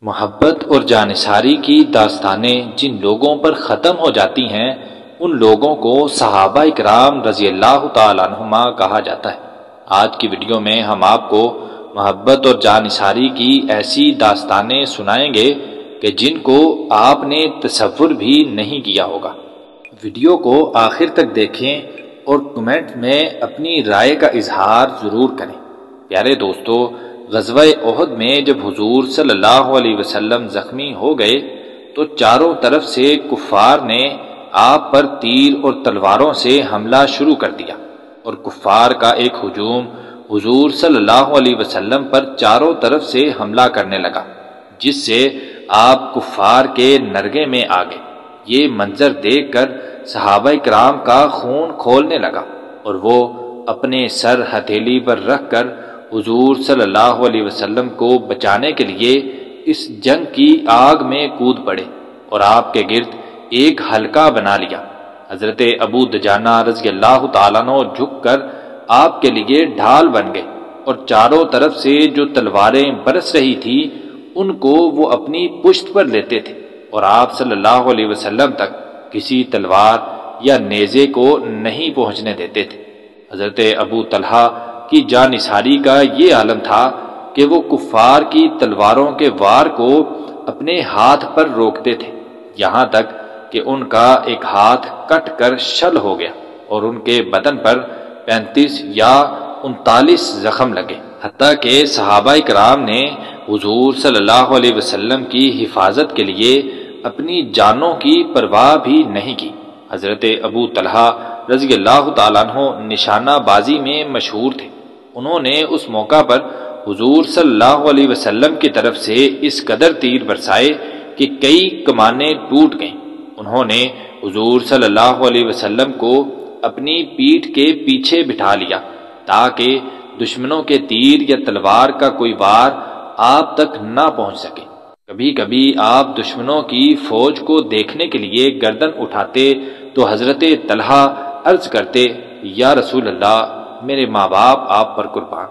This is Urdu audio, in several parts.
محبت اور جانثاری کی داستانیں جن لوگوں پر ختم ہو جاتی ہیں ان لوگوں کو صحابہ اکرام رضی اللہ تعالیٰ عنہما کہا جاتا ہے۔ آج کی ویڈیو میں ہم آپ کو محبت اور جانثاری کی ایسی داستانیں سنائیں گے کہ جن کو آپ نے تصور بھی نہیں کیا ہوگا۔ ویڈیو کو آخر تک دیکھیں اور کمنٹ میں اپنی رائے کا اظہار ضرور کریں۔ پیارے دوستو، غزوہ احد میں جب حضور صلی اللہ علیہ وسلم زخمی ہو گئے تو چاروں طرف سے کفار نے آپ پر تیر اور تلواروں سے حملہ شروع کر دیا، اور کفار کا ایک ہجوم حضور صلی اللہ علیہ وسلم پر چاروں طرف سے حملہ کرنے لگا، جس سے آپ کفار کے نرغے میں آ گئے۔ یہ منظر دیکھ کر صحابہ کرام کا خون کھولنے لگا، اور وہ اپنے سر ہتھیلی پر رکھ کر حضور صلی اللہ علیہ وسلم کو بچانے کے لیے اس جنگ کی آگ میں کود پڑے اور آپ کے گرد ایک حلقہ بنا لیا۔ حضرت ابو دجانہ رضی اللہ تعالیٰ عنہ جھک کر آپ کے لیے ڈھال بن گئے، اور چاروں طرف سے جو تلواریں برس رہی تھی ان کو وہ اپنی پشت پر لیتے تھے، اور آپ صلی اللہ علیہ وسلم تک کسی تلوار یا نیزے کو نہیں پہنچنے دیتے تھے۔ حضرت ابو طلحہ کی جانثاری کا یہ عالم تھا کہ وہ کفار کی تلواروں کے وار کو اپنے ہاتھ پر روکتے تھے، یہاں تک کہ ان کا ایک ہاتھ کٹ کر شل ہو گیا اور ان کے بدن پر 35 یا 39 زخم لگے، حتیٰ کہ صحابہ کرام نے حضور صلی اللہ علیہ وسلم کی حفاظت کے لیے اپنی جانوں کی پرواہ بھی نہیں کی۔ حضرت ابو طلحہ رضی اللہ تعالیٰ عنہ نشانہ بازی میں مشہور تھے۔ انہوں نے اس موقع پر حضور صلی اللہ علیہ وسلم کی طرف سے اس قدر تیر برسائے کہ کئی کمانیں ٹوٹ گئیں۔ انہوں نے حضور صلی اللہ علیہ وسلم کو اپنی پیٹھ کے پیچھے بٹھا لیا تاکہ دشمنوں کے تیر یا تلوار کا کوئی وار آپ تک نہ پہنچ سکے۔ کبھی کبھی آپ دشمنوں کی فوج کو دیکھنے کے لیے گردن اٹھاتے تو حضرت طلحہ عرض کرتے، یا رسول اللہ، میرے ماں باپ آپ پر قربان،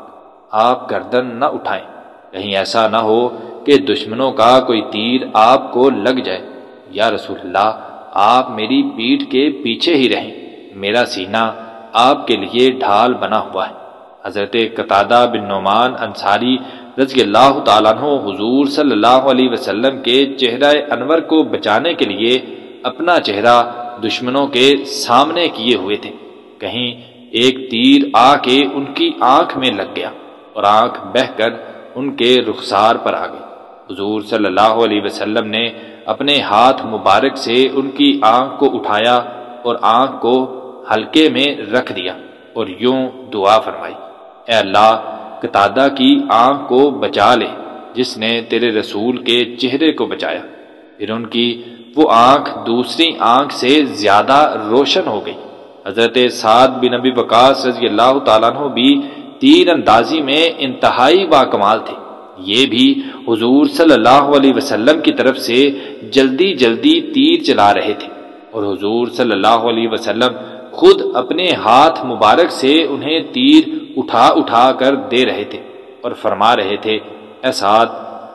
آپ گردن نہ اٹھائیں، کہیں ایسا نہ ہو کہ دشمنوں کا کوئی تیر آپ کو لگ جائے۔ یا رسول اللہ، آپ میری پیٹھ کے پیچھے ہی رہیں، میرا سینہ آپ کے لیے ڈھال بنا ہوا ہے۔ حضرت قتادہ بن نعمان انصاری رضی اللہ تعالیٰ عنہ حضور صلی اللہ علیہ وسلم کے چہرہ انور کو بچانے کے لیے اپنا چہرہ دشمنوں کے سامنے کیے ہوئے تھے۔ کہیں ایک تیر آ کے ان کی آنکھ میں لگ گیا اور آنکھ بہہ کر ان کے رخسار پر آ گئی۔ حضور صلی اللہ علیہ وسلم نے اپنے ہاتھ مبارک سے ان کی آنکھ کو اٹھایا اور آنکھ کو حلقے میں رکھ دیا اور یوں دعا فرمائی، اے اللہ، قتادہ کی آنکھ کو بچا لے جس نے تیرے رسول کے چہرے کو بچایا۔ پھر ان کی وہ آنکھ دوسری آنکھ سے زیادہ روشن ہو گئی۔ حضرت سعد بن ابی وقاص رضی اللہ تعالیٰ عنہ بھی تیر اندازی میں انتہائی باکمال تھے۔ یہ بھی حضور صلی اللہ علیہ وسلم کی طرف سے جلدی جلدی تیر چلا رہے تھے، اور حضور صلی اللہ علیہ وسلم خود اپنے ہاتھ مبارک سے انہیں تیر اٹھا اٹھا کر دے رہے تھے اور فرما رہے تھے، اے سعد،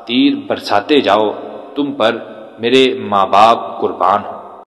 تیر برساتے جاؤ، تم پر میرے ماں باپ قربان ہوں۔